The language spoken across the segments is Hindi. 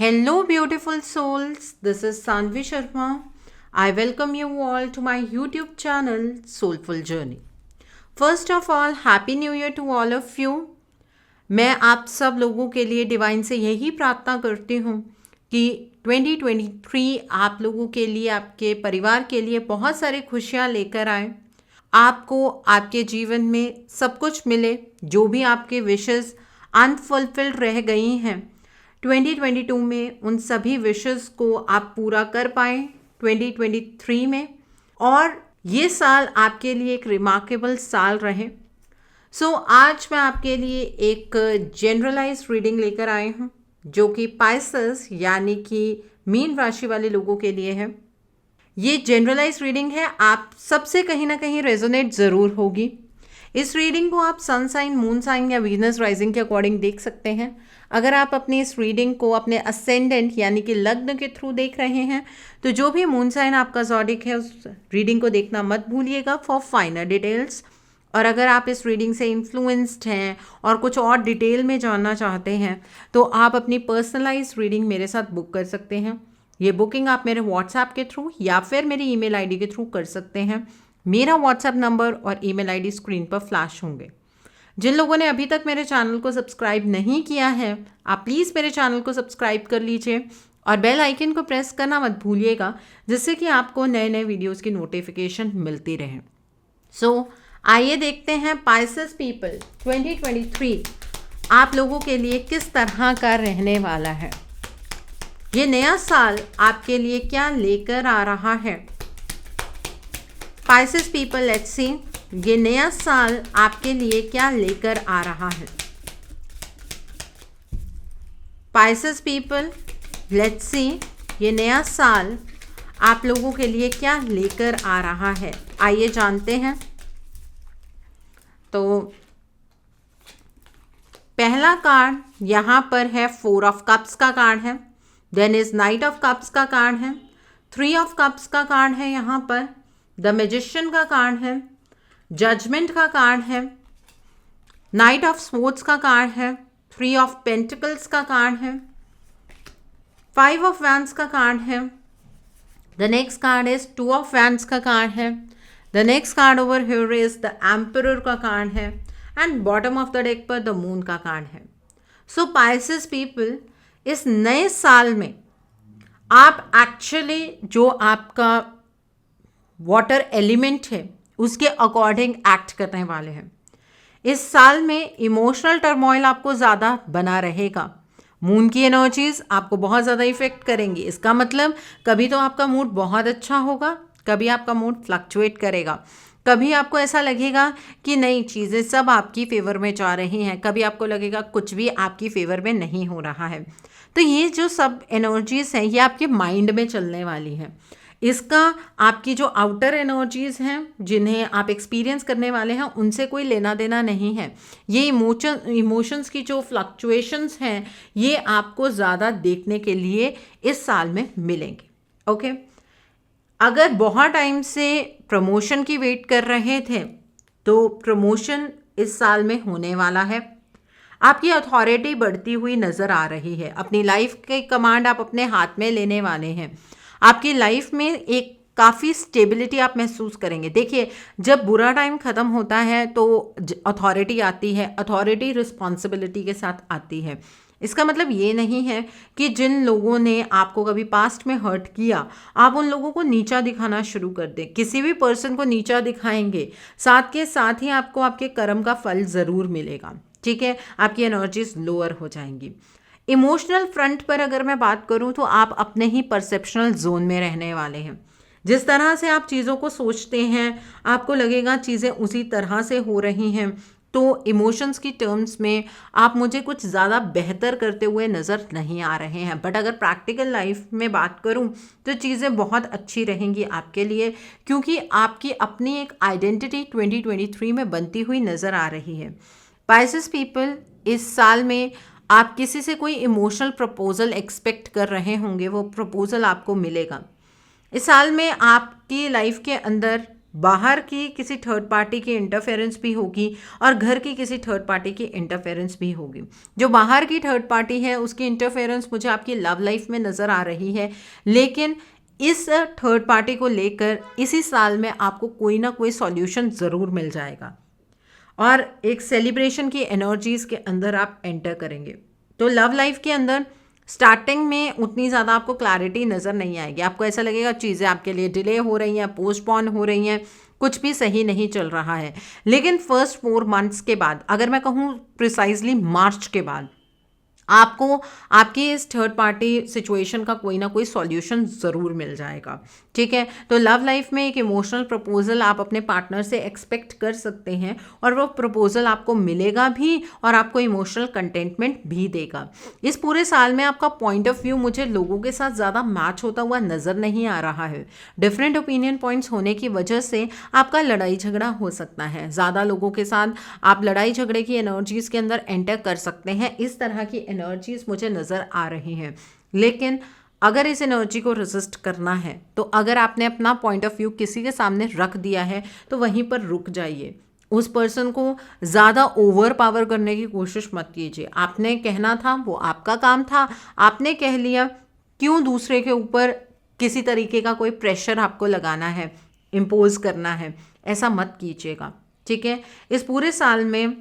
Hello, beautiful souls. This is Sanvi Sharma. I welcome you all to my YouTube channel, Soulful Journey. First of all, Happy New Year to all of you. मैं आप सब लोगों के लिए डिवाइन से यही प्रार्थना करती हूँ कि 2023 आप लोगों के लिए, आपके परिवार के लिए बहुत सारी खुशियाँ लेकर आए। आपको आपके जीवन में सब कुछ मिले, जो भी आपके विशेस अनफुलफिल्ड रह गई हैं 2022 में, उन सभी विशेस को आप पूरा कर पाएँ 2023 में, और ये साल आपके लिए एक रिमार्केबल साल रहे। आज मैं आपके लिए एक जनरलाइज रीडिंग लेकर आई हूँ, जो कि पाइसेस यानी कि मीन राशि वाले लोगों के लिए है। ये जनरलाइज रीडिंग है, आप सबसे कहीं ना कहीं रेजोनेट ज़रूर होगी। इस रीडिंग को आप सन साइन, मून साइन या वीनस राइजिंग के अकॉर्डिंग देख सकते हैं। अगर आप अपनी इस रीडिंग को अपने असेंडेंट यानी कि लग्न के थ्रू देख रहे हैं, तो जो भी मून साइन आपका ज़ोडिक है, उस रीडिंग को देखना मत भूलिएगा फॉर फाइनल डिटेल्स। और अगर आप इस रीडिंग से इन्फ्लुएंस्ड हैं और कुछ और डिटेल में जानना चाहते हैं, तो आप अपनी पर्सनलाइज रीडिंग मेरे साथ बुक कर सकते हैं। ये बुकिंग आप मेरे व्हाट्सएप के थ्रू या फिर मेरी ईमेल आईडी के थ्रू कर सकते हैं। मेरा व्हाट्सएप नंबर और ईमेल आईडी स्क्रीन पर फ्लैश होंगे। जिन लोगों ने अभी तक मेरे चैनल को सब्सक्राइब नहीं किया है, आप प्लीज़ मेरे चैनल को सब्सक्राइब कर लीजिए और बेल आइकन को प्रेस करना मत भूलिएगा, जिससे कि आपको नए नए वीडियोज़ की नोटिफिकेशन मिलती रहे। आइए देखते हैं पाइसेस पीपल 2023 आप लोगों के लिए किस तरह का रहने वाला है। ये नया साल आपके लिए क्या लेकर आ रहा है। पाइसेस पीपल, लेट्स सी, ये नया साल आपके लिए क्या लेकर आ रहा है। पाइसेस पीपल, लेट्स सी, ये नया साल आप लोगों के लिए क्या लेकर आ रहा है। आइए जानते हैं। तो पहला कार्ड यहाँ पर है 4 ऑफ कप्स का कार्ड है, then is knight of cups का कार्ड है, 3 ऑफ कप्स का कार्ड है, यहाँ पर द मैजिशियन का कार्ड है, जजमेंट का कार्ड है, नाइट ऑफ स्वॉर्ड्स का कार्ड है, 3 ऑफ पेंटिकल्स का कार्ड है, 5 ऑफ वैंड्स का कार्ड है, the next card is 2 of wands का कार्ड है, the next card over here is the emperor का कार्ड है, and bottom of the deck पर द मून का कार्ड है। सो पाइसेस पीपल, इस नए साल में आप एक्चुअली जो आपका वाटर एलिमेंट है उसके अकॉर्डिंग एक्ट करने वाले हैं। इस साल में इमोशनल टर्मोइल आपको ज़्यादा बना रहेगा। मून की एनर्जीज आपको बहुत ज़्यादा इफेक्ट करेंगी। इसका मतलब कभी तो आपका मूड बहुत अच्छा होगा, कभी आपका मूड फ्लक्चुएट करेगा, कभी आपको ऐसा लगेगा कि नई चीज़ें सब आपकी फेवर में जा रही हैं, कभी आपको लगेगा कुछ भी आपकी फेवर में नहीं हो रहा है। तो ये जो सब एनर्जीज़ हैं, ये आपके माइंड में चलने वाली हैं। इसका आपकी जो आउटर एनर्जीज़ हैं, जिन्हें आप एक्सपीरियंस करने वाले हैं, उनसे कोई लेना देना नहीं है। ये इमोशंस की जो फ्लक्चुएशंस हैं, ये आपको ज़्यादा देखने के लिए इस साल में मिलेंगे। ओके, अगर बहुत टाइम से प्रमोशन की वेट कर रहे थे, तो प्रमोशन इस साल में होने वाला है। आपकी अथॉरिटी बढ़ती हुई नज़र आ रही है। अपनी लाइफ की कमांड आप अपने हाथ में लेने वाले हैं। आपकी लाइफ में एक काफ़ी स्टेबिलिटी आप महसूस करेंगे। देखिए, जब बुरा टाइम ख़त्म होता है तो अथॉरिटी आती है, अथॉरिटी रिस्पॉन्सिबिलिटी के साथ आती है। इसका मतलब ये नहीं है कि जिन लोगों ने आपको कभी पास्ट में हर्ट किया, आप उन लोगों को नीचा दिखाना शुरू कर दें। किसी भी पर्सन को नीचा दिखाएंगे, साथ के साथ ही आपको आपके कर्म का फल ज़रूर मिलेगा। ठीक है, आपकी एनर्जीज लोअर हो जाएंगी। इमोशनल फ्रंट पर अगर मैं बात करूं, तो आप अपने ही परसेप्शनल जोन में रहने वाले हैं। जिस तरह से आप चीज़ों को सोचते हैं, आपको लगेगा चीज़ें उसी तरह से हो रही हैं। तो इमोशंस की टर्म्स में आप मुझे कुछ ज़्यादा बेहतर करते हुए नज़र नहीं आ रहे हैं। बट अगर प्रैक्टिकल लाइफ में बात करूं, तो चीज़ें बहुत अच्छी रहेंगी आपके लिए, क्योंकि आपकी अपनी एक आइडेंटिटी 2023 में बनती हुई नज़र आ रही है। पाइसेस पीपल, इस साल में आप किसी से कोई इमोशनल प्रपोजल एक्सपेक्ट कर रहे होंगे, वो प्रपोजल आपको मिलेगा। इस साल में आपकी लाइफ के अंदर बाहर की किसी थर्ड पार्टी की इंटरफेरेंस भी होगी और घर की किसी थर्ड पार्टी की इंटरफेरेंस भी होगी। जो बाहर की थर्ड पार्टी है उसकी इंटरफेरेंस मुझे आपकी लव लाइफ में नज़र आ रही है, लेकिन इस थर्ड पार्टी को लेकर इसी साल में आपको कोई ना कोई सॉल्यूशन ज़रूर मिल जाएगा और एक सेलिब्रेशन की एनर्जीज़ के अंदर आप एंटर करेंगे। तो लव लाइफ के अंदर स्टार्टिंग में उतनी ज़्यादा आपको क्लैरिटी नज़र नहीं आएगी, आपको ऐसा लगेगा चीज़ें आपके लिए डिले हो रही हैं, पोस्टपोन हो रही हैं, कुछ भी सही नहीं चल रहा है। लेकिन फर्स्ट 4 मंथ्स के बाद, अगर मैं कहूँ प्रिसाइजली मार्च के बाद, आपको आपकी इस थर्ड पार्टी सिचुएशन का कोई ना कोई सॉल्यूशन ज़रूर मिल जाएगा। ठीक है, तो लव लाइफ में एक इमोशनल प्रपोजल आप अपने पार्टनर से एक्सपेक्ट कर सकते हैं और वो प्रपोजल आपको मिलेगा भी और आपको इमोशनल कंटेंटमेंट भी देगा। इस पूरे साल में आपका पॉइंट ऑफ व्यू मुझे लोगों के साथ ज़्यादा मैच होता हुआ नज़र नहीं आ रहा है। डिफरेंट ओपिनियन पॉइंट्स होने की वजह से आपका लड़ाई झगड़ा हो सकता है, ज़्यादा लोगों के साथ आप लड़ाई झगड़े की एनर्जीज़ के अंदर एंटर कर सकते हैं। इस तरह की एनर्जीज मुझे नज़र आ रही हैं। लेकिन अगर इस एनर्जी को रेजिस्ट करना है तो अगर आपने अपना पॉइंट ऑफ व्यू किसी के सामने रख दिया है तो वहीं पर रुक जाइए। उस पर्सन को ज़्यादा ओवर पावर करने की कोशिश मत कीजिए। आपने कहना था, वो आपका काम था, आपने कह लिया, क्यों दूसरे के ऊपर किसी तरीके का कोई प्रेशर आपको लगाना है, इम्पोज करना है, ऐसा मत कीजिएगा। ठीक है, इस पूरे साल में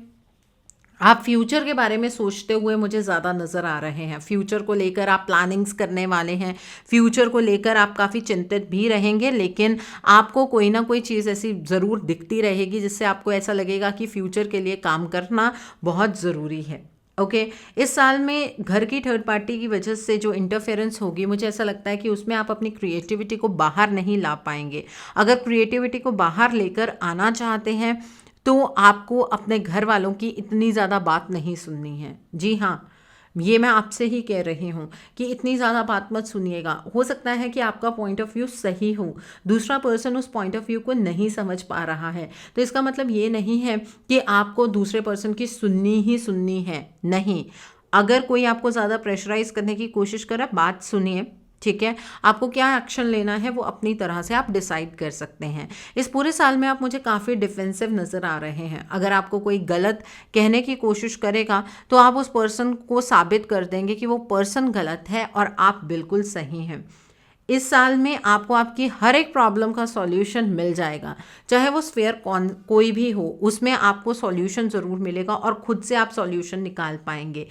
आप फ्यूचर के बारे में सोचते हुए मुझे ज़्यादा नज़र आ रहे हैं। फ्यूचर को लेकर आप प्लानिंग्स करने वाले हैं, फ्यूचर को लेकर आप काफ़ी चिंतित भी रहेंगे, लेकिन आपको कोई ना कोई चीज़ ऐसी ज़रूर दिखती रहेगी जिससे आपको ऐसा लगेगा कि फ्यूचर के लिए काम करना बहुत ज़रूरी है। ओके, इस साल में घर की थर्ड पार्टी की वजह से जो इंटरफेरेंस होगी, मुझे ऐसा लगता है कि उसमें आप अपनी क्रिएटिविटी को बाहर नहीं ला पाएंगे। अगर क्रिएटिविटी को बाहर लेकर आना चाहते हैं तो आपको अपने घर वालों की इतनी ज़्यादा बात नहीं सुननी है। जी हाँ, ये मैं आपसे ही कह रही हूँ कि इतनी ज़्यादा बात मत सुनिएगा। हो सकता है कि आपका पॉइंट ऑफ व्यू सही हो, दूसरा पर्सन उस पॉइंट ऑफ व्यू को नहीं समझ पा रहा है, तो इसका मतलब ये नहीं है कि आपको दूसरे पर्सन की सुननी ही सुननी है। नहीं, अगर कोई आपको ज़्यादा प्रेशराइज करने की कोशिश करे, बात सुनिए। ठीक है, आपको क्या एक्शन लेना है वो अपनी तरह से आप डिसाइड कर सकते हैं। इस पूरे साल में आप मुझे काफ़ी डिफेंसिव नज़र आ रहे हैं। अगर आपको कोई गलत कहने की कोशिश करेगा तो आप उस पर्सन को साबित कर देंगे कि वो पर्सन गलत है और आप बिल्कुल सही हैं। इस साल में आपको आपकी हर एक प्रॉब्लम का सॉल्यूशन मिल जाएगा, चाहे वो स्फेयर कोई भी हो, उसमें आपको सॉल्यूशन ज़रूर मिलेगा और खुद से आप सॉल्यूशन निकाल पाएंगे।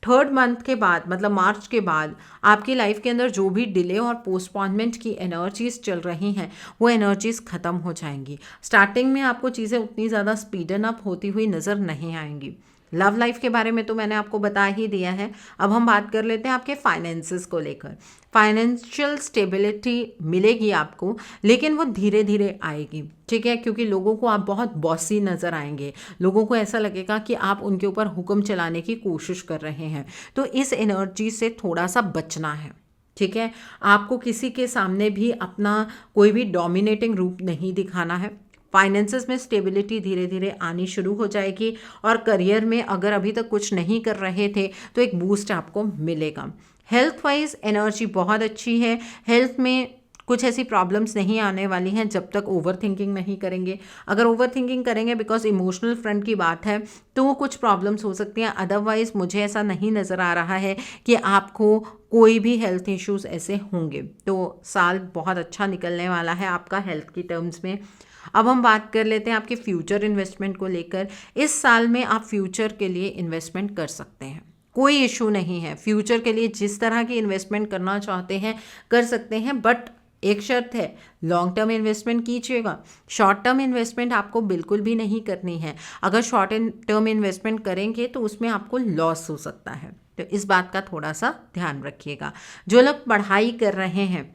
थर्ड मंथ के बाद, मतलब मार्च के बाद, आपकी लाइफ के अंदर जो भी डिले और पोस्टपोनमेंट की एनर्जीज चल रही हैं वो एनर्जीज ख़त्म हो जाएंगी। स्टार्टिंग में आपको चीज़ें उतनी ज़्यादा स्पीडन अप होती हुई नज़र नहीं आएंगी। लव लाइफ के बारे में तो मैंने आपको बता ही दिया है। अब हम बात कर लेते हैं आपके फाइनेंसेस को लेकर। फाइनेंशियल स्टेबिलिटी मिलेगी आपको, लेकिन वो धीरे धीरे आएगी। ठीक है, क्योंकि लोगों को आप बहुत बॉसी नज़र आएंगे, लोगों को ऐसा लगेगा कि आप उनके ऊपर हुक्म चलाने की कोशिश कर रहे हैं, तो इस एनर्जी से थोड़ा सा बचना है। ठीक है, आपको किसी के सामने भी अपना कोई भी डोमिनेटिंग रूप नहीं दिखाना है। फाइनेंसेस में स्टेबिलिटी धीरे धीरे आनी शुरू हो जाएगी और करियर में अगर अभी तक कुछ नहीं कर रहे थे तो एक बूस्ट आपको मिलेगा। हेल्थ वाइज एनर्जी बहुत अच्छी है। हेल्थ में कुछ ऐसी प्रॉब्लम्स नहीं आने वाली हैं जब तक ओवर थिंकिंग नहीं करेंगे। अगर ओवर थिंकिंग करेंगे बिकॉज इमोशनल फ्रंट की बात है तो कुछ प्रॉब्लम्स हो सकती हैं। अदरवाइज मुझे ऐसा नहीं नज़र आ रहा है कि आपको कोई भी हेल्थ इश्यूज ऐसे होंगे। तो साल बहुत अच्छा निकलने वाला है आपका हेल्थ की टर्म्स में। अब हम बात कर लेते हैं आपके फ्यूचर इन्वेस्टमेंट को लेकर। इस साल में आप फ्यूचर के लिए इन्वेस्टमेंट कर सकते हैं, कोई इशू नहीं है। फ्यूचर के लिए जिस तरह की इन्वेस्टमेंट करना चाहते हैं कर सकते हैं, बट एक शर्त है, लॉन्ग टर्म इन्वेस्टमेंट कीजिएगा। शॉर्ट टर्म इन्वेस्टमेंट आपको बिल्कुल भी नहीं करनी है। अगर शॉर्ट टर्म इन्वेस्टमेंट करेंगे तो उसमें आपको लॉस हो सकता है, तो इस बात का थोड़ा सा ध्यान रखिएगा। जो लोग पढ़ाई कर रहे हैं,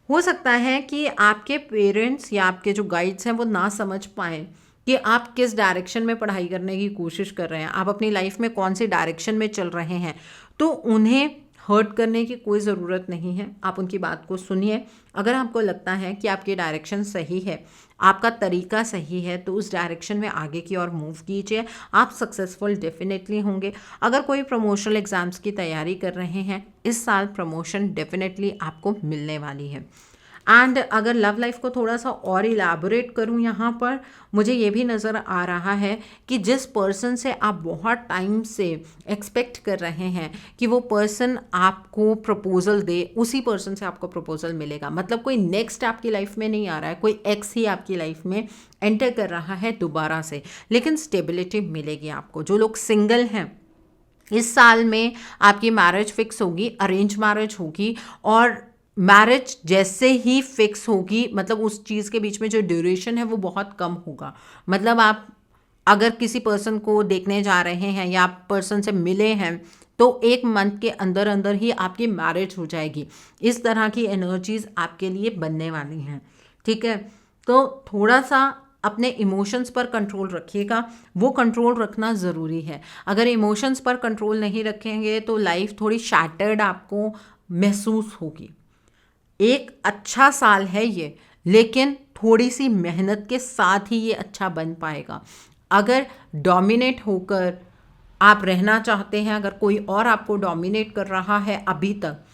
हो सकता है कि आपके पेरेंट्स या आपके जो गाइड्स हैं वो ना समझ पाएँ कि आप किस डायरेक्शन में पढ़ाई करने की कोशिश कर रहे हैं, आप अपनी लाइफ में कौन सी डायरेक्शन में चल रहे हैं। तो उन्हें हर्ट करने की कोई ज़रूरत नहीं है, आप उनकी बात को सुनिए। अगर आपको लगता है कि आपकी डायरेक्शन सही है, आपका तरीका सही है, तो उस डायरेक्शन में आगे की ओर मूव कीजिए, आप सक्सेसफुल डेफिनेटली होंगे। अगर कोई प्रमोशनल एग्ज़ाम्स की तैयारी कर रहे हैं, इस साल प्रमोशन डेफिनेटली आपको मिलने वाली है। एंड अगर लव लाइफ को थोड़ा सा और इलैबोरेट करूँ यहाँ पर, मुझे ये भी नज़र आ रहा है कि जिस पर्सन से आप बहुत टाइम से एक्सपेक्ट कर रहे हैं कि वो पर्सन आपको प्रपोजल दे, उसी पर्सन से आपको प्रपोजल मिलेगा। मतलब कोई नेक्स्ट आपकी लाइफ में नहीं आ रहा है, कोई एक्स ही आपकी लाइफ में एंटर कर रहा है दोबारा से, लेकिन स्टेबिलिटी मिलेगी आपको। जो लोग सिंगल हैं, इस साल में आपकी मैरिज फिक्स होगी, अरेंज मैरिज होगी, और मैरिज जैसे ही फिक्स होगी, मतलब उस चीज़ के बीच में जो ड्यूरेशन है वो बहुत कम होगा। मतलब आप अगर किसी पर्सन को देखने जा रहे हैं या आप पर्सन से मिले हैं तो 1 मंथ के अंदर अंदर ही आपकी मैरिज हो जाएगी। इस तरह की एनर्जीज आपके लिए बनने वाली हैं, ठीक है। तो थोड़ा सा अपने इमोशंस पर कंट्रोल रखिएगा, वो कंट्रोल रखना ज़रूरी है। अगर इमोशंस पर कंट्रोल नहीं रखेंगे तो लाइफ थोड़ी शैटर्ड आपको महसूस होगी। एक अच्छा साल है ये, लेकिन थोड़ी सी मेहनत के साथ ही ये अच्छा बन पाएगा। अगर डोमिनेट होकर आप रहना चाहते हैं, अगर कोई और आपको डोमिनेट कर रहा है अभी तक,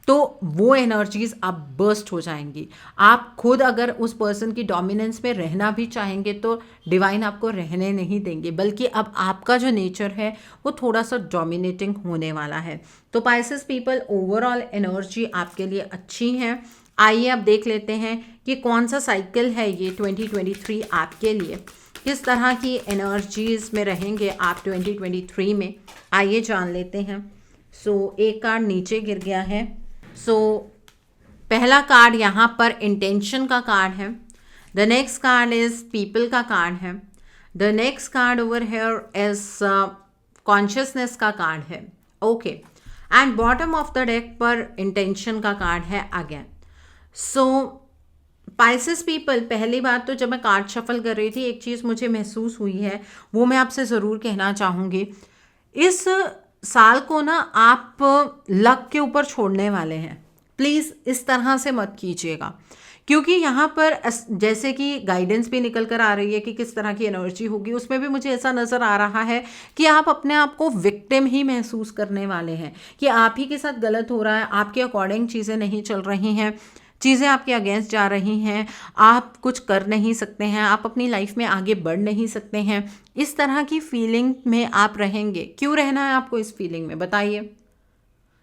तो वो एनर्जीज आप बर्स्ट हो जाएंगी। आप खुद अगर उस पर्सन की डोमिनेंस में रहना भी चाहेंगे तो डिवाइन आपको रहने नहीं देंगे, बल्कि अब आपका जो नेचर है वो थोड़ा सा डोमिनेटिंग होने वाला है। तो पाइसेस पीपल, ओवरऑल एनर्जी आपके लिए अच्छी है। आइए अब देख लेते हैं कि कौन सा साइकिल है ये 2023 आपके लिए, किस तरह की एनर्जीज में रहेंगे आप 2023 में। आइए जान लेते हैं। एक कार्ड नीचे गिर गया है। पहला कार्ड यहाँ पर इंटेंशन का कार्ड है। The next card is people का कार्ड है। The next card over here is consciousness का कार्ड है। Okay, and bottom of the deck पर इंटेंशन का कार्ड है अगेन। पाइसेस पीपल, पहली बात तो जब मैं कार्ड शफल कर रही थी एक चीज़ मुझे महसूस हुई है, वो मैं आपसे ज़रूर कहना चाहूँगी। इस साल को ना आप लक के ऊपर छोड़ने वाले हैं। प्लीज़ इस तरह से मत कीजिएगा, क्योंकि यहाँ पर जैसे कि गाइडेंस भी निकल कर आ रही है कि किस तरह की एनर्जी होगी, उसमें भी मुझे ऐसा नज़र आ रहा है कि आप अपने आप को विक्टिम ही महसूस करने वाले हैं, कि आप ही के साथ गलत हो रहा है, आपके अकॉर्डिंग चीज़ें नहीं चल रही हैं, चीज़ें आपके अगेंस्ट जा रही हैं, आप कुछ कर नहीं सकते हैं, आप अपनी लाइफ में आगे बढ़ नहीं सकते हैं। इस तरह की फीलिंग में आप रहेंगे। क्यों रहना है आपको इस फीलिंग में, बताइए?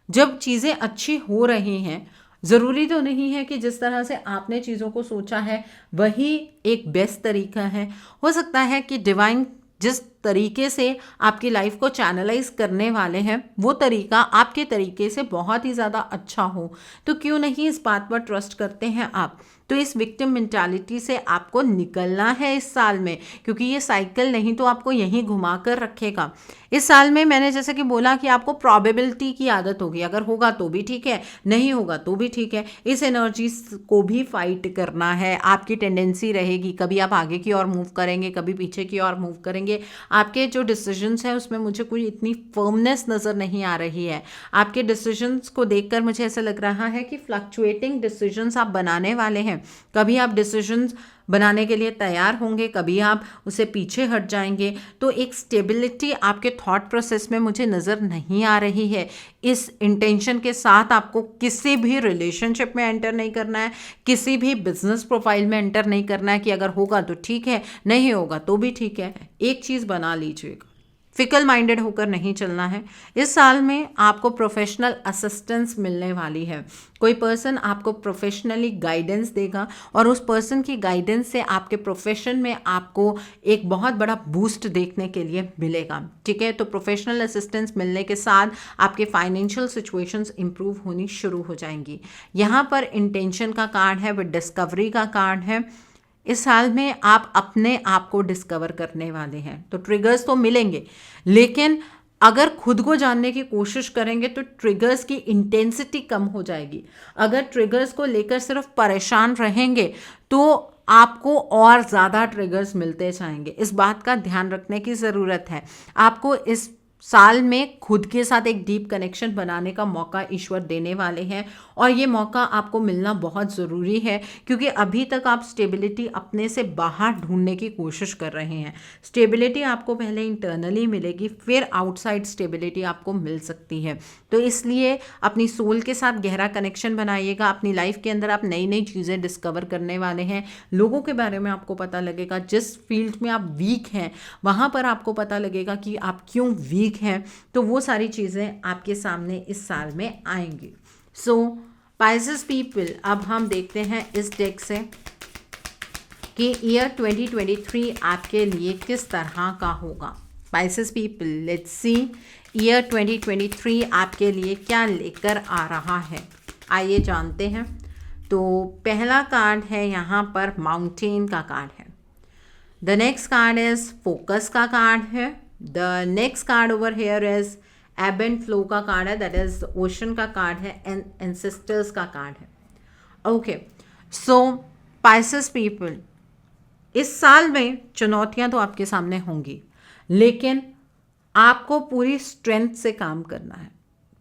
जब चीज़ें अच्छी हो रही हैं, ज़रूरी तो नहीं है कि जिस तरह से आपने चीज़ों को सोचा है वही एक बेस्ट तरीका है। हो सकता है कि डिवाइन जिस तरीके से आपकी लाइफ को चैनलाइज करने वाले हैं वो तरीका आपके तरीके से बहुत ही ज़्यादा अच्छा हो। तो क्यों नहीं इस बात पर ट्रस्ट करते हैं आप? तो इस विक्टिम मेंटालिटी से आपको निकलना है इस साल में, क्योंकि ये साइकिल नहीं तो आपको यहीं घुमा कर रखेगा। इस साल में मैंने जैसे कि बोला कि आपको प्रोबेबिलिटी की आदत होगी, अगर होगा तो भी ठीक है, नहीं होगा तो भी ठीक है। इस एनर्जी को भी फाइट करना है। आपकी टेंडेंसी रहेगी, कभी आप आगे की ओर मूव करेंगे, कभी पीछे की ओर मूव करेंगे। आपके जो डिसीजंस हैं उसमें मुझे कोई इतनी फर्मनेस नज़र नहीं आ रही है। आपके डिसीजंस को देखकर मुझे ऐसा लग रहा है कि फ्लक्चुएटिंग डिसीजंस आप बनाने वाले हैं। कभी आप डिसीजंस बनाने के लिए तैयार होंगे, कभी आप उसे पीछे हट जाएंगे। तो एक स्टेबिलिटी आपके थॉट प्रोसेस में मुझे नज़र नहीं आ रही है। इस इंटेंशन के साथ आपको किसी भी रिलेशनशिप में एंटर नहीं करना है, किसी भी बिजनेस प्रोफाइल में एंटर नहीं करना है कि अगर होगा तो ठीक है, नहीं होगा तो भी ठीक है। एक चीज़ बना लीजिएगा, फिकल माइंडेड होकर नहीं चलना है। इस साल में आपको प्रोफेशनल असिस्टेंस मिलने वाली है। कोई पर्सन आपको प्रोफेशनली गाइडेंस देगा और उस पर्सन की गाइडेंस से आपके प्रोफेशन में आपको एक बहुत बड़ा बूस्ट देखने के लिए मिलेगा, ठीक है। तो प्रोफेशनल असिस्टेंस मिलने के साथ आपके फाइनेंशियल सिचुएशंस इंप्रूव होनी शुरू हो जाएंगी। यहाँ पर इंटेंशन का कार्ड है, विद डिस्कवरी का कार्ड है। इस साल में आप अपने आप को डिस्कवर करने वाले हैं। तो ट्रिगर्स तो मिलेंगे, लेकिन अगर खुद को जानने की कोशिश करेंगे तो ट्रिगर्स की इंटेंसिटी कम हो जाएगी। अगर ट्रिगर्स को लेकर सिर्फ परेशान रहेंगे तो आपको और ज़्यादा ट्रिगर्स मिलते जाएंगे। इस बात का ध्यान रखने की ज़रूरत है। आपको इस साल में खुद के साथ एक डीप कनेक्शन बनाने का मौका ईश्वर देने वाले हैं और ये मौका आपको मिलना बहुत ज़रूरी है, क्योंकि अभी तक आप स्टेबिलिटी अपने से बाहर ढूंढने की कोशिश कर रहे हैं। स्टेबिलिटी आपको पहले इंटरनली मिलेगी, फिर आउटसाइड स्टेबिलिटी आपको मिल सकती है। तो इसलिए अपनी सोल के साथ गहरा कनेक्शन बनाइएगा। अपनी लाइफ के अंदर आप नई नई चीज़ें डिस्कवर करने वाले हैं। लोगों के बारे में आपको पता लगेगा, जिस फील्ड में आप वीक हैं वहाँ पर आपको पता लगेगा कि आप क्यों वीक हैं। तो वो सारी चीज़ें आपके सामने इस साल में आएंगी। सो पाइसेस पीपल, अब हम देखते हैं इस डेक से कि ईयर 2023 आपके लिए किस तरह का होगा। Pisces people, let's see year 2023 आपके लिए क्या लेकर आ रहा है, आइए जानते हैं। तो पहला कार्ड है यहाँ पर माउंटेन का कार्ड है। The next card is focus का कार्ड है। The next card over here is एब एंड फ्लो का कार्ड है, दैट इज ओशन का कार्ड है एंड एंसेस्टर्स का कार्ड है। ओके, सो पाइसेस पीपल, इस साल में चुनौतियां तो आपके सामने होंगी, लेकिन आपको पूरी स्ट्रेंथ से काम करना है,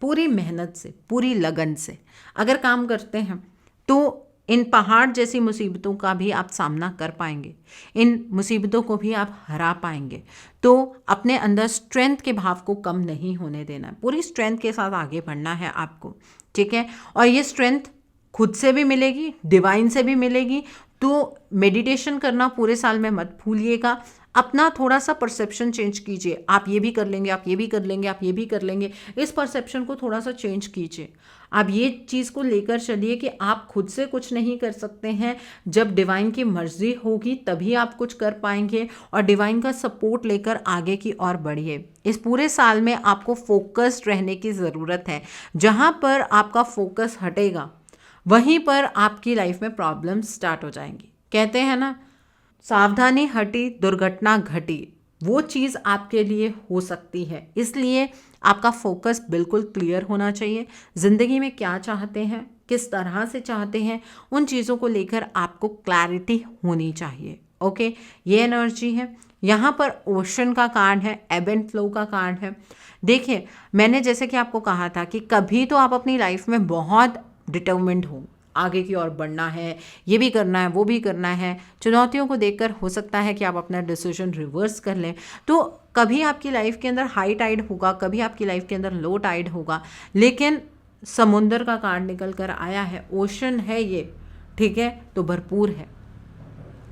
पूरी मेहनत से, पूरी लगन से अगर काम करते हैं तो इन पहाड़ जैसी मुसीबतों का भी आप सामना कर पाएंगे, इन मुसीबतों को भी आप हरा पाएंगे। तो अपने अंदर स्ट्रेंथ के भाव को कम नहीं होने देना है, पूरी स्ट्रेंथ के साथ आगे बढ़ना है आपको, ठीक है। और ये स्ट्रेंथ खुद से भी मिलेगी, डिवाइन से भी मिलेगी। तो मेडिटेशन करना पूरे साल में मत भूलिएगा। अपना थोड़ा सा परसेप्शन चेंज कीजिए। आप ये भी कर लेंगे, आप ये भी कर लेंगे, आप ये भी कर लेंगे, इस परसेप्शन को थोड़ा सा चेंज कीजिए। आप ये चीज़ को लेकर चलिए कि आप खुद से कुछ नहीं कर सकते हैं, जब डिवाइन की मर्जी होगी तभी आप कुछ कर पाएंगे, और डिवाइन का सपोर्ट लेकर आगे की ओर बढ़िए। इस पूरे साल में आपको फोकस्ड रहने की ज़रूरत है। जहाँ पर आपका फोकस हटेगा वहीं पर आपकी लाइफ में प्रॉब्लम स्टार्ट हो जाएंगी। कहते हैं ना, सावधानी हटी दुर्घटना घटी, वो चीज़ आपके लिए हो सकती है। इसलिए आपका फोकस बिल्कुल क्लियर होना चाहिए। ज़िंदगी में क्या चाहते हैं, किस तरह से चाहते हैं, उन चीज़ों को लेकर आपको क्लैरिटी होनी चाहिए। ओके, ये एनर्जी है। यहाँ पर ओशन का कार्ड है, एब एंड फ्लो का कार्ड है। देखिए, मैंने जैसे कि आपको कहा था कि कभी तो आप अपनी लाइफ में बहुत डिटर्मिन्ड हो, आगे की ओर बढ़ना है, ये भी करना है, वो भी करना है। चुनौतियों को देखकर हो सकता है कि आप अपना डिसीजन रिवर्स कर लें। तो कभी आपकी लाइफ के अंदर हाई टाइड होगा, कभी आपकी लाइफ के अंदर लो टाइड होगा, लेकिन समुंदर का कार्ड निकल कर आया है, ओशन है ये, ठीक है। तो भरपूर है,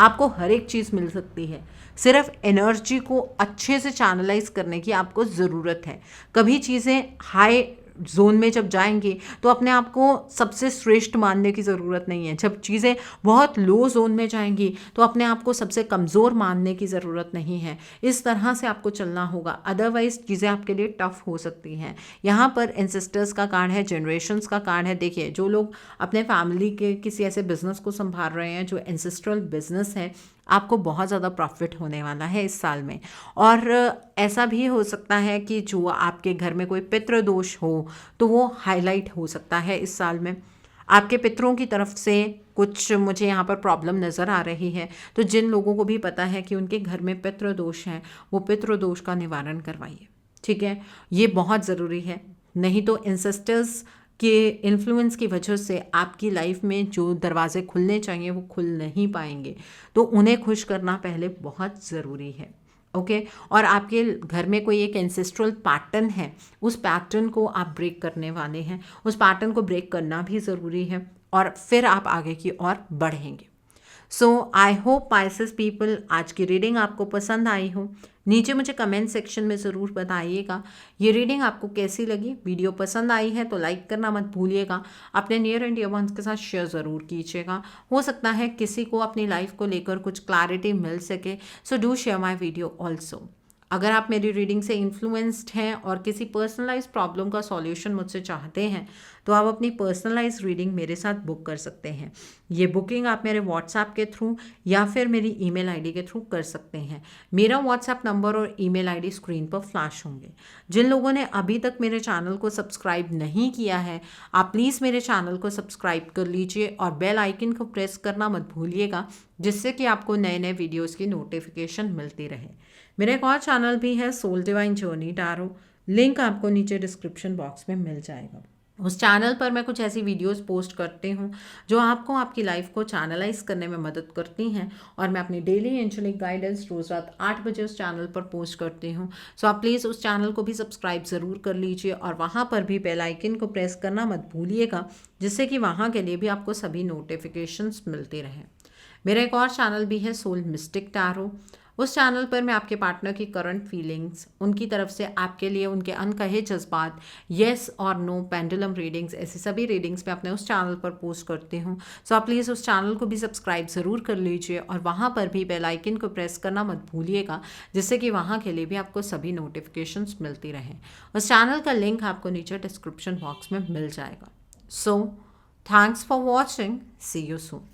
आपको हर एक चीज़ मिल सकती है। सिर्फ एनर्जी को अच्छे से चैनलाइज करने की आपको ज़रूरत है। कभी चीज़ें हाई जोन में जब जाएंगी तो अपने आप को सबसे श्रेष्ठ मानने की ज़रूरत नहीं है। जब चीज़ें बहुत लो जोन में जाएंगी तो अपने आप को सबसे कमज़ोर मानने की ज़रूरत नहीं है। इस तरह से आपको चलना होगा, अदरवाइज चीज़ें आपके लिए टफ हो सकती हैं। यहाँ पर एंसेस्टर्स का कार्ड है, जनरेशन्स का कार्ड है। देखिए, जो लोग अपने फैमिली के किसी ऐसे बिजनेस को संभाल रहे हैं जो एंसेस्ट्रल बिजनेस है, आपको बहुत ज़्यादा प्रॉफिट होने वाला है इस साल में। और ऐसा भी हो सकता है कि जो आपके घर में कोई पितृदोष हो तो वो हाईलाइट हो सकता है इस साल में। आपके पितरों की तरफ से कुछ मुझे यहाँ पर प्रॉब्लम नज़र आ रही है। तो जिन लोगों को भी पता है कि उनके घर में पितृदोष हैं, वो पितृदोष का निवारण करवाइए, ठीक है। ये बहुत ज़रूरी है, नहीं तो एंसेस्टर्स के इन्फ्लुएंस की वजह से आपकी लाइफ में जो दरवाजे खुलने चाहिए वो खुल नहीं पाएंगे। तो उन्हें खुश करना पहले बहुत ज़रूरी है। ओके, और आपके घर में कोई एक एंसेस्ट्रल पैटर्न है, उस पैटर्न को आप ब्रेक करने वाले हैं। उस पैटर्न को ब्रेक करना भी ज़रूरी है और फिर आप आगे की ओर बढ़ेंगे। सो आई होप पाइसेस पीपल, आज की रीडिंग आपको पसंद आई हो। नीचे मुझे कमेंट सेक्शन में ज़रूर बताइएगा ये रीडिंग आपको कैसी लगी। वीडियो पसंद आई है तो लाइक करना मत भूलिएगा। अपने नियर एंड डियर वंस के साथ शेयर ज़रूर कीजिएगा। हो सकता है किसी को अपनी लाइफ को लेकर कुछ क्लैरिटी मिल सके। So do share my video also. अगर आप मेरी रीडिंग से इन्फ्लुएंस्ड हैं और किसी पर्सनलाइज प्रॉब्लम का सॉल्यूशन मुझसे चाहते हैं तो आप अपनी पर्सनलाइज रीडिंग मेरे साथ बुक कर सकते हैं। ये बुकिंग आप मेरे व्हाट्सएप के थ्रू या फिर मेरी ईमेल आईडी के थ्रू कर सकते हैं। मेरा व्हाट्सएप नंबर और ईमेल आईडी स्क्रीन पर फ्लैश होंगे। जिन लोगों ने अभी तक मेरे चैनल को सब्सक्राइब नहीं किया है, आप प्लीज़ मेरे चैनल को सब्सक्राइब कर लीजिए और बेल आइकन को प्रेस करना मत भूलिएगा, जिससे कि आपको नए नए वीडियोज़ की नोटिफिकेशन मिलती रहे। मेरा एक और चैनल भी है, soul divine journey tarot. Link आपको नीचे डिस्क्रिप्शन बॉक्स में मिल जाएगा। उस चैनल पर मैं कुछ ऐसी वीडियोस पोस्ट करती हूँ जो आपको आपकी लाइफ को चैनलाइज करने में मदद करती हैं, और मैं अपनी डेली एंजेलिक गाइडेंस रोज़ रात 8 बजे उस चैनल पर पोस्ट करती हूँ। सो आप प्लीज़ उस चैनल को भी सब्सक्राइब ज़रूर कर लीजिए, और वहाँ पर भी बेल आइकन को प्रेस करना मत भूलिएगा, जिससे कि वहाँ के लिए भी आपको सभी नोटिफिकेशंस मिलती रहें। मेरा एक और चैनल भी है, सोल मिस्टिक टैरो। उस चैनल पर मैं आपके पार्टनर की करंट फीलिंग्स, उनकी तरफ से आपके लिए उनके अनकहे जज्बात, येस और नो, पेंडुलम रीडिंग्स, ऐसी सभी रीडिंग्स मैं अपने उस चैनल पर पोस्ट करती हूँ। सो आप प्लीज़ उस चैनल को भी सब्सक्राइब ज़रूर कर लीजिए, और वहाँ पर भी बेल आइकन को प्रेस करना मत भूलिएगा, जिससे कि वहाँ के लिए भी आपको सभी नोटिफिकेशंस मिलती रहें। उस चैनल का लिंक आपको नीचे डिस्क्रिप्शन बॉक्स में मिल जाएगा। So thanks for watching, see you soon.